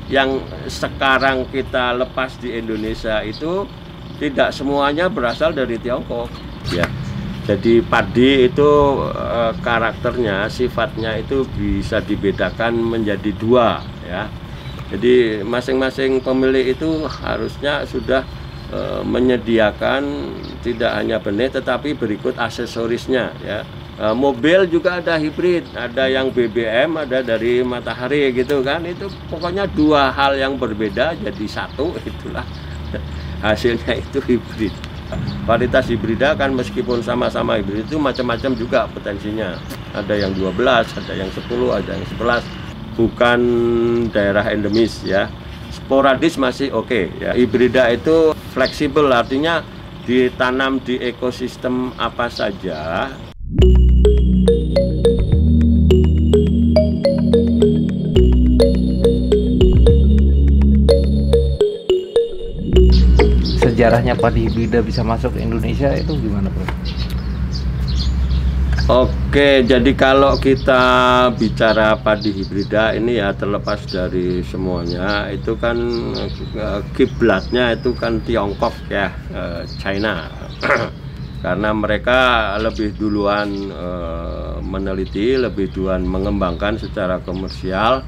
yang sekarang kita lepas di Indonesia itu tidak semuanya berasal dari Tiongkok ya. Jadi padi itu karakternya, sifatnya itu bisa dibedakan menjadi dua ya. Jadi masing-masing pemilik itu harusnya sudah menyediakan tidak hanya benih tetapi berikut aksesorisnya ya. Mobil juga ada hibrid, ada yang BBM, ada dari matahari gitu kan. Itu pokoknya dua hal yang berbeda jadi satu, itulah hasilnya itu hibrid. Varietas hibrida kan meskipun sama-sama hibrid itu macam-macam juga potensinya. Ada yang 12, ada yang 10, ada yang 11. Bukan daerah endemis ya. Sporadis masih oke ya. Hibrida itu fleksibel, artinya ditanam di ekosistem apa saja. Sejarahnya padi hibrida bisa masuk ke Indonesia itu gimana, Bro? Oke, jadi kalau kita bicara padi hibrida ini ya, terlepas dari semuanya itu kan kiblatnya itu kan Tiongkok ya, China. Karena mereka lebih duluan meneliti, lebih duluan mengembangkan secara komersial.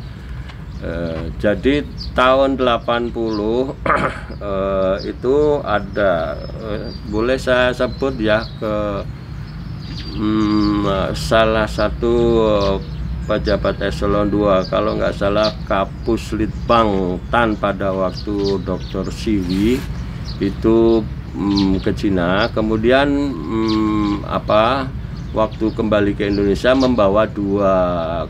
Jadi tahun 80 itu ada, boleh saya sebut ya, ke salah satu pejabat eselon 2, kalau nggak salah Kapus Litbang Tan pada waktu Dr. Siwi itu ke Cina, kemudian waktu kembali ke Indonesia membawa dua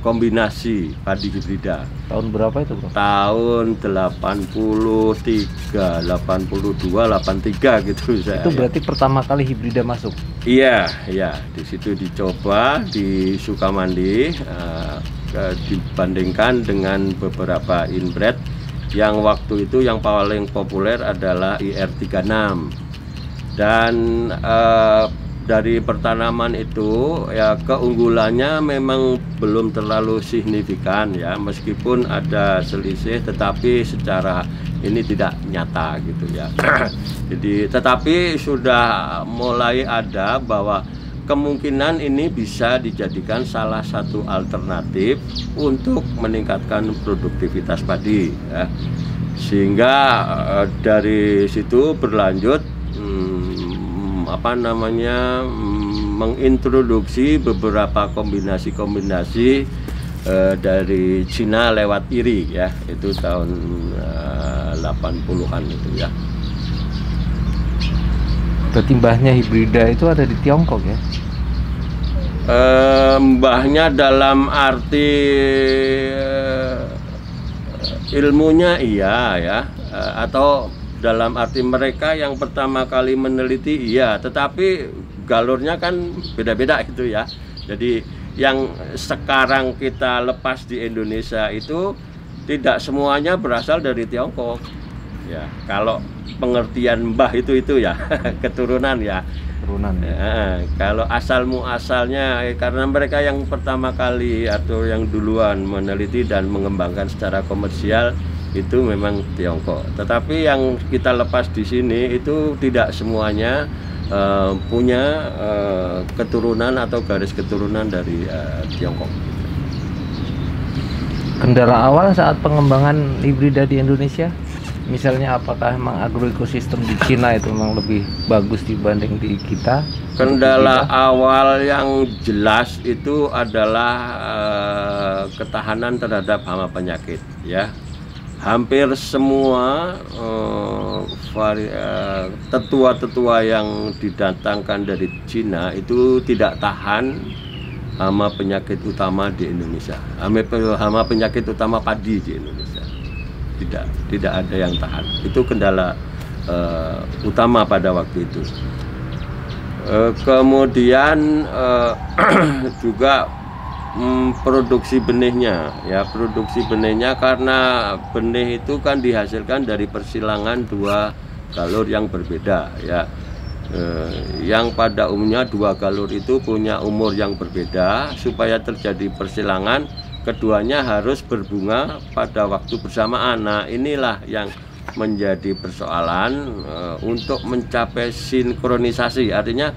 kombinasi padi hibrida. Tahun berapa itu, Bro? Tahun 83, 82, 83 gitu saya. Itu berarti pertama kali hibrida masuk? Iya, iya. Di situ dicoba di Sukamandi, dibandingkan dengan beberapa inbred yang waktu itu yang paling populer adalah IR36. Dan dari pertanaman itu ya keunggulannya memang belum terlalu signifikan ya, meskipun ada selisih tetapi secara ini tidak nyata gitu ya. Jadi tetapi sudah mulai ada bahwa kemungkinan ini bisa dijadikan salah satu alternatif untuk meningkatkan produktivitas padi ya. Sehingga dari situ berlanjut mengintroduksi beberapa kombinasi-kombinasi dari Cina lewat IRI ya, itu tahun 80-an itu ya. Berarti mbahnya hibrida itu ada di Tiongkok ya? Mbahnya dalam arti ilmunya iya ya, atau dalam arti mereka yang pertama kali meneliti iya, tetapi galurnya kan beda-beda gitu ya. Jadi yang sekarang kita lepas di Indonesia itu tidak semuanya berasal dari Tiongkok ya. Kalau pengertian mbah itu ya keturunan ya. Turunan ya. Kalau asal muasalnya karena mereka yang pertama kali atau yang duluan meneliti dan mengembangkan secara komersial itu memang Tiongkok. Tetapi yang kita lepas di sini itu tidak semuanya punya keturunan atau garis keturunan dari Tiongkok. Kendala awal saat pengembangan hibrida di Indonesia, misalnya apakah memang agroekosistem di Cina itu memang lebih bagus dibanding di kita? Kendala awal yang jelas itu adalah ketahanan terhadap hama penyakit ya. Hampir semua tetua-tetua yang didatangkan dari Cina itu tidak tahan hama penyakit utama di Indonesia. Hama penyakit utama padi di Indonesia tidak ada yang tahan. Itu kendala utama pada waktu itu. Kemudian juga produksi benihnya ya, produksi benihnya karena benih itu kan dihasilkan dari persilangan dua galur yang berbeda ya. Yang pada umumnya dua galur itu punya umur yang berbeda, supaya terjadi persilangan keduanya harus berbunga pada waktu bersamaan. Nah, inilah yang menjadi persoalan untuk mencapai sinkronisasi. Artinya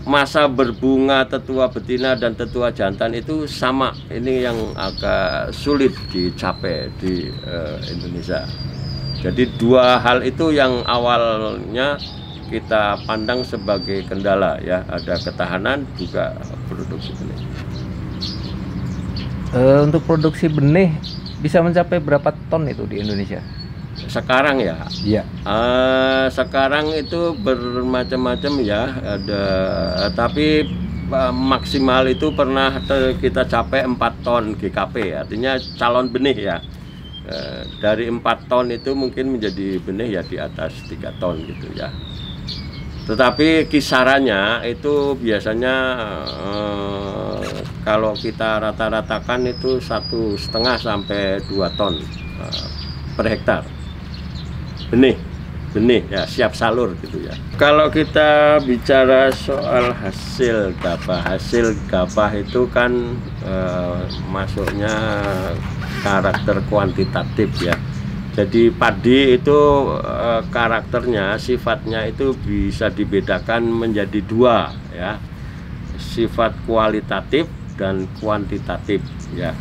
masa berbunga tetua betina dan tetua jantan itu sama. Ini yang agak sulit dicapai di Indonesia. Jadi dua hal itu yang awalnya kita pandang sebagai kendala ya, ada ketahanan juga produksi benih. Untuk produksi benih bisa mencapai berapa ton itu di Indonesia? Sekarang ya? Iya. Sekarang itu bermacam-macam ya, ada tapi maksimal itu pernah kita capai 4 ton GKP, artinya calon benih ya. Dari 4 ton itu mungkin menjadi benih ya di atas 3 ton gitu ya. Tetapi kisarannya itu biasanya kalau kita rata-ratakan itu 1,5 sampai 2 ton per hektar benih ya, siap salur gitu ya. Kalau kita bicara soal hasil gabah itu kan masuknya karakter kuantitatif ya. Jadi padi itu karakternya, sifatnya itu bisa dibedakan menjadi 2 ya, sifat kualitatif dan kuantitatif ya.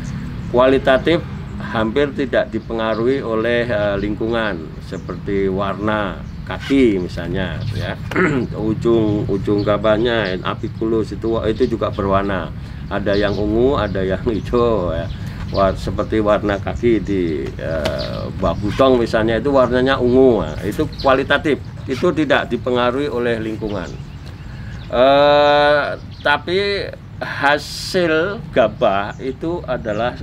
Kualitatif hampir tidak dipengaruhi oleh lingkungan, seperti warna kaki misalnya ya. ujung gabahnya apiculus itu juga berwarna, ada yang ungu, ada yang hijau ya. Seperti warna kaki di butong misalnya, itu warnanya ungu. Nah, itu kualitatif, itu tidak dipengaruhi oleh lingkungan. Tapi hasil gabah itu adalah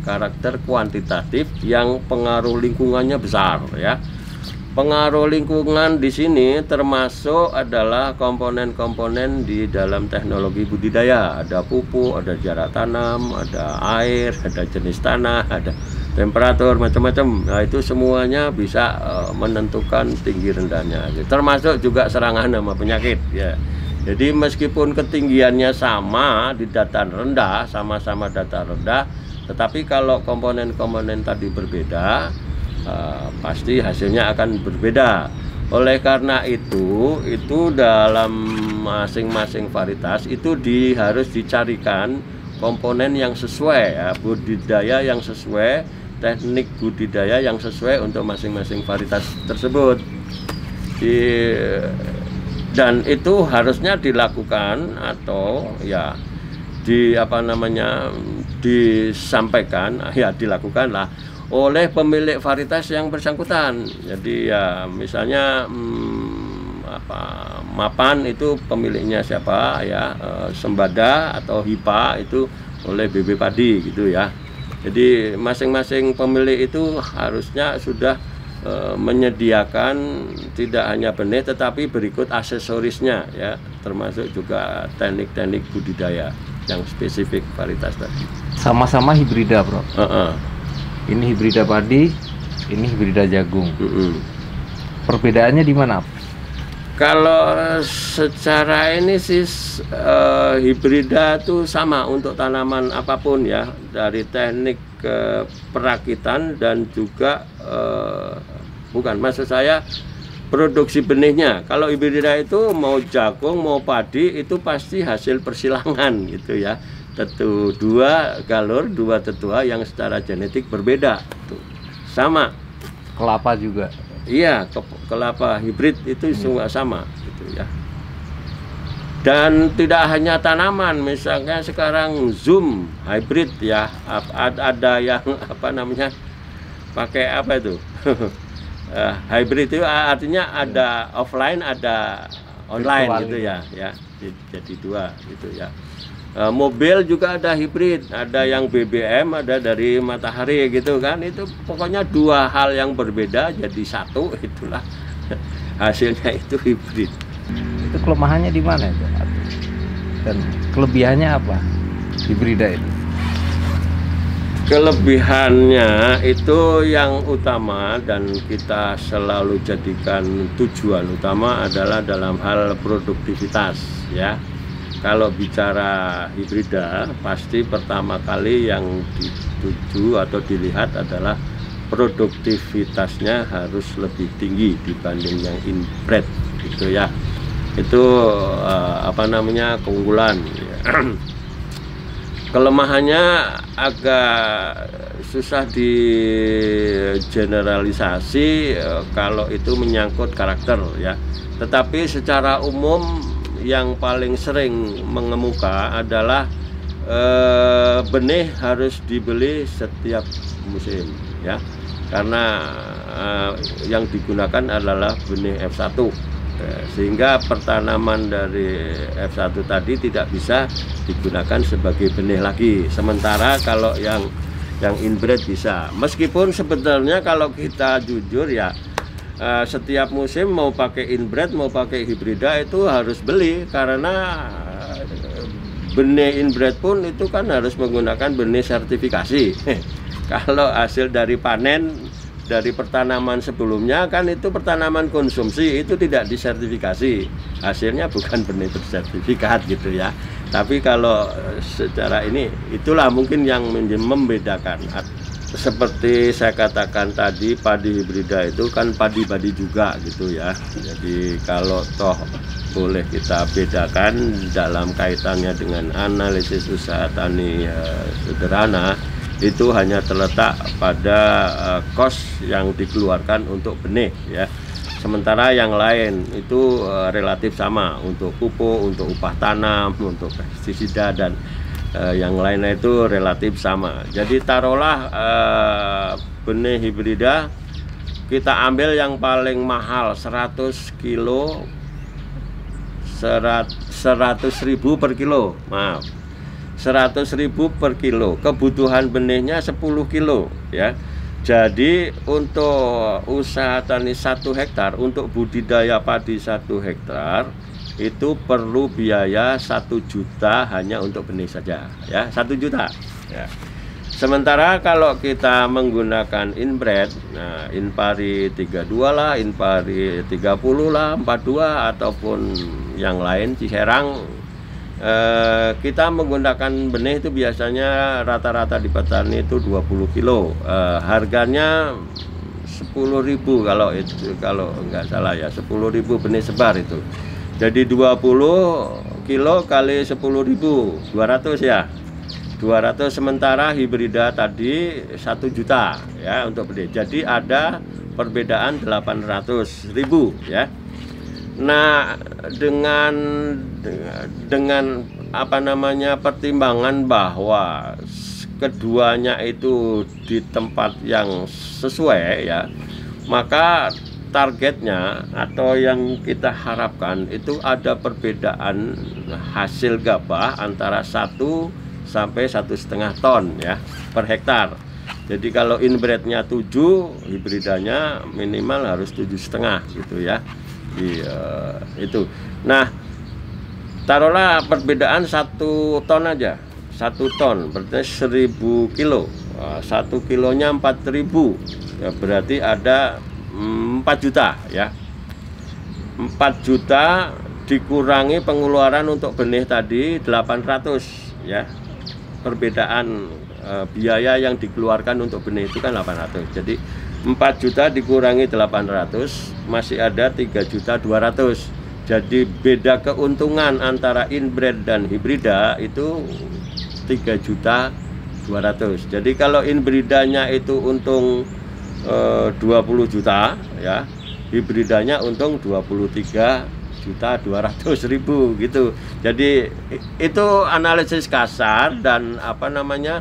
karakter kuantitatif yang pengaruh lingkungannya besar ya. Pengaruh lingkungan di sini termasuk adalah komponen-komponen di dalam teknologi budidaya. Ada pupuk, ada jarak tanam, ada air, ada jenis tanah, ada temperatur, macam-macam. Nah, itu semuanya bisa menentukan tinggi rendahnya. Termasuk juga serangan sama penyakit ya. Jadi meskipun ketinggiannya sama di dataran rendah, sama-sama dataran rendah, tetapi kalau komponen-komponen tadi berbeda, pasti hasilnya akan berbeda. Oleh karena itu dalam masing-masing varietas itu harus dicarikan komponen yang sesuai ya, budidaya yang sesuai, teknik budidaya yang sesuai untuk masing-masing varietas tersebut. Dan itu harusnya dilakukan atau ya disampaikan ya, dilakukanlah oleh pemilik varietas yang bersangkutan. Jadi ya misalnya mapan itu pemiliknya siapa ya, sembada atau hipa itu oleh BB Padi gitu ya. Jadi masing-masing pemilik itu harusnya sudah menyediakan tidak hanya benih tetapi berikut aksesorisnya ya, termasuk juga teknik-teknik budidaya yang spesifik varietas tadi. Sama-sama hibrida, Bro. Ini hibrida padi, ini hibrida jagung. Perbedaannya di mana? Kalau secara ini sih hibrida itu sama untuk tanaman apapun ya, dari teknik perakitan dan juga bukan, maksud saya produksi benihnya. Kalau hibrida itu mau jagung mau padi itu pasti hasil persilangan gitu ya. Tentu 2 galur, 2 tetua yang secara genetik berbeda. Tuh. Sama. Kelapa juga. Iya, kelapa hibrid itu semua sama gitu ya. Dan tidak hanya tanaman, misalnya sekarang Zoom hybrid ya, ada yang pakai apa itu? Hybrid itu artinya ada offline, ada online virtual gitu ya. Jadi 2 gitu ya. Mobil juga ada hibrid, ada yang BBM, ada dari matahari gitu kan. Itu pokoknya 2 hal yang berbeda jadi satu, itulah hasilnya itu hibrid. Itu kelemahannya di mana itu? Dan kelebihannya apa hibrida itu? Kelebihannya itu yang utama dan kita selalu jadikan tujuan utama adalah dalam hal produktivitas ya. kalau bicara hibrida, pasti pertama kali yang dituju atau dilihat adalah produktivitasnya harus lebih tinggi dibanding yang inbred gitu ya. Itu apa namanya, keunggulan. Kelemahannya agak susah digeneralisasi kalau itu menyangkut karakter ya. Tetapi secara umum yang paling sering mengemuka adalah benih harus dibeli setiap musim ya, karena yang digunakan adalah benih F1 sehingga pertanaman dari F1 tadi tidak bisa digunakan sebagai benih lagi. Sementara kalau yang inbred bisa, meskipun sebetulnya kalau kita jujur ya, setiap musim mau pakai inbred mau pakai hibrida itu harus beli, karena benih inbred pun itu kan harus menggunakan benih sertifikasi. Kalau hasil dari panen dari pertanaman sebelumnya kan itu pertanaman konsumsi, itu tidak disertifikasi, hasilnya bukan benih bersertifikat gitu ya. Tapi kalau secara ini, itulah mungkin yang membedakan. Seperti saya katakan tadi, padi hibrida itu kan padi-padi juga gitu ya. Jadi kalau toh boleh kita bedakan dalam kaitannya dengan analisis usaha tani sederhana, itu hanya terletak pada kos yang dikeluarkan untuk benih ya. Sementara yang lain itu relatif sama, untuk pupuk, untuk upah tanam, untuk pestisida dan yang lainnya itu relatif sama. Jadi taruhlah benih hibrida kita ambil yang paling mahal 100 kilo 100.000 per kilo, maaf, 100.000 per kilo, kebutuhan benihnya 10 kilo ya. Jadi untuk usaha tani 1 hektar, untuk budidaya padi 1 hektar itu perlu biaya 1 juta hanya untuk benih saja ya, 1 juta ya. Sementara kalau kita menggunakan inbred, nah Inpari 32 lah, Inpari 30 lah, 42 ataupun yang lain Ciherang, kita menggunakan benih itu biasanya rata-rata di petani itu 20 kilo, harganya 10.000 kalau itu, kalau nggak salah ya, 10.000 benih sebar itu. Jadi 20 kilo kali 10.000, 200 ya, 200. Sementara hibrida tadi 1 juta ya untuk benih. Jadi ada perbedaan 800.000 ya. Nah, dengan apa namanya, pertimbangan bahwa keduanya itu di tempat yang sesuai ya, maka targetnya atau yang kita harapkan itu ada perbedaan hasil gabah antara 1 sampai 1,5 ton ya per hektar. Jadi kalau inbrednya 7, hibridanya minimal harus 7,5 gitu ya. Itu. Nah, taruhlah perbedaan 1 ton aja, 1 ton berarti 1.000 kilo, 1 kilonya 4.000 ya, berarti ada 4 juta ya. 4 juta dikurangi pengeluaran untuk benih tadi 800 ya. Perbedaan biaya yang dikeluarkan untuk benih itu kan 800. Jadi 4 juta dikurangi 800 masih ada 3.200.000. Jadi beda keuntungan antara inbred dan hibrida itu 3.200.000. Jadi kalau inbridanya itu untung 20 juta ya, hibridanya untung 23.200.000 gitu. Jadi itu analisis kasar, dan apa namanya,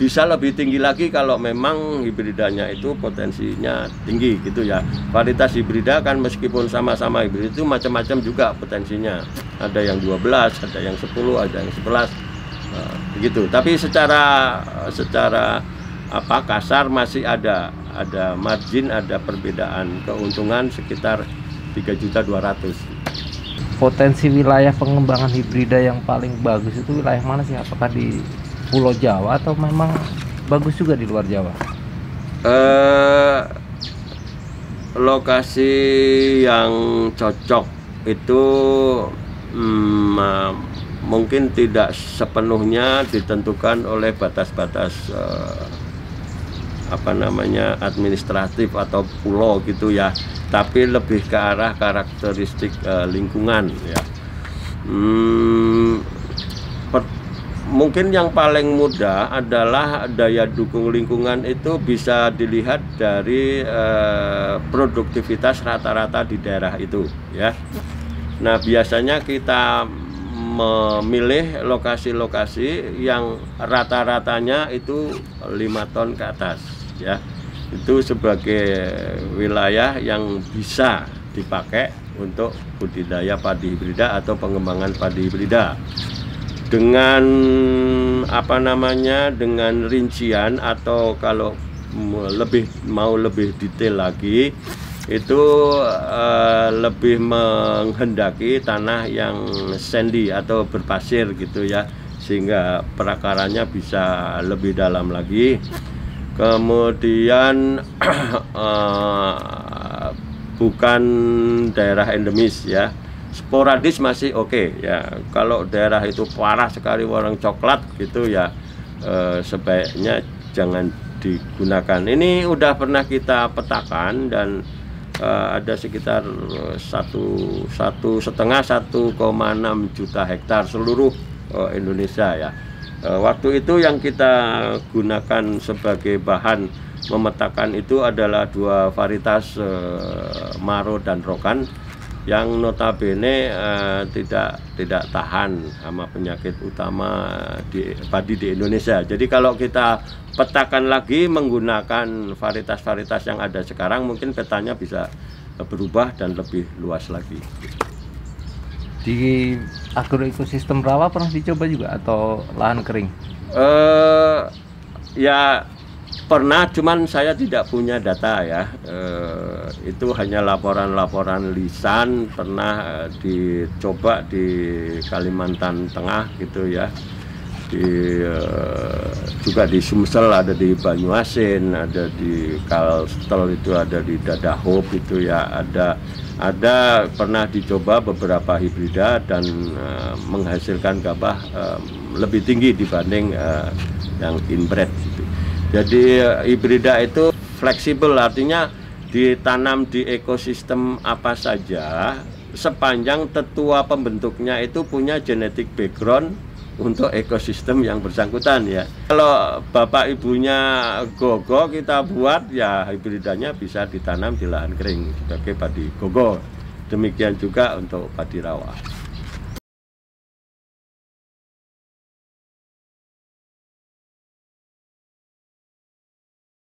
bisa lebih tinggi lagi kalau memang hibridanya itu potensinya tinggi gitu ya. Varietas hibrida kan meskipun sama-sama hibrid itu macam-macam juga potensinya. Ada yang 12, ada yang 10, ada yang 11 begitu. Tapi secara apa kasar masih ada margin, ada perbedaan keuntungan sekitar 3.200.000. Potensi wilayah pengembangan hibrida yang paling bagus itu wilayah mana sih? Apakah di Pulau Jawa atau memang bagus juga di luar Jawa? Lokasi yang cocok itu mungkin tidak sepenuhnya ditentukan oleh batas-batas administratif atau pulau gitu ya, tapi lebih ke arah karakteristik lingkungan ya. Mungkin yang paling mudah adalah daya dukung lingkungan itu bisa dilihat dari produktivitas rata-rata di daerah itu ya. Nah, biasanya kita memilih lokasi-lokasi yang rata-ratanya itu 5 ton ke atas ya. Itu sebagai wilayah yang bisa dipakai untuk budidaya padi hibrida atau pengembangan padi hibrida. Dengan dengan rincian, atau kalau mau lebih detail lagi itu lebih menghendaki tanah yang sandy atau berpasir gitu ya, sehingga perakarannya bisa lebih dalam lagi. Kemudian bukan daerah endemis ya, sporadis masih oke ya. Kalau daerah itu parah sekali warna coklat gitu ya, sebaiknya jangan digunakan. Ini udah pernah kita petakan dan ada sekitar 1,5–1,6 juta hektar seluruh Indonesia ya. Waktu itu yang kita gunakan sebagai bahan memetakan itu adalah 2 varietas Maro dan Rokan yang notabene tidak tahan sama penyakit utama di padi di Indonesia. Jadi kalau kita petakan lagi menggunakan varietas-varietas yang ada sekarang, mungkin petanya bisa berubah dan lebih luas lagi. Di agroekosistem rawa pernah dicoba juga atau lahan kering? Ya pernah, cuman saya tidak punya data ya. Itu hanya laporan-laporan lisan. Pernah dicoba di Kalimantan Tengah gitu ya, juga di Sumsel, ada di Banyuasin, ada di Kalsel, itu ada di Dadahop itu ya, ada pernah dicoba beberapa hibrida dan menghasilkan gabah lebih tinggi dibanding yang inbred gitu. Jadi hibrida itu fleksibel, artinya ditanam di ekosistem apa saja sepanjang tetua pembentuknya itu punya genetic background untuk ekosistem yang bersangkutan ya. Kalau bapak ibunya gogo kita buat ya, hibridanya bisa ditanam di lahan kering sebagai padi gogo. Demikian juga untuk padi rawa.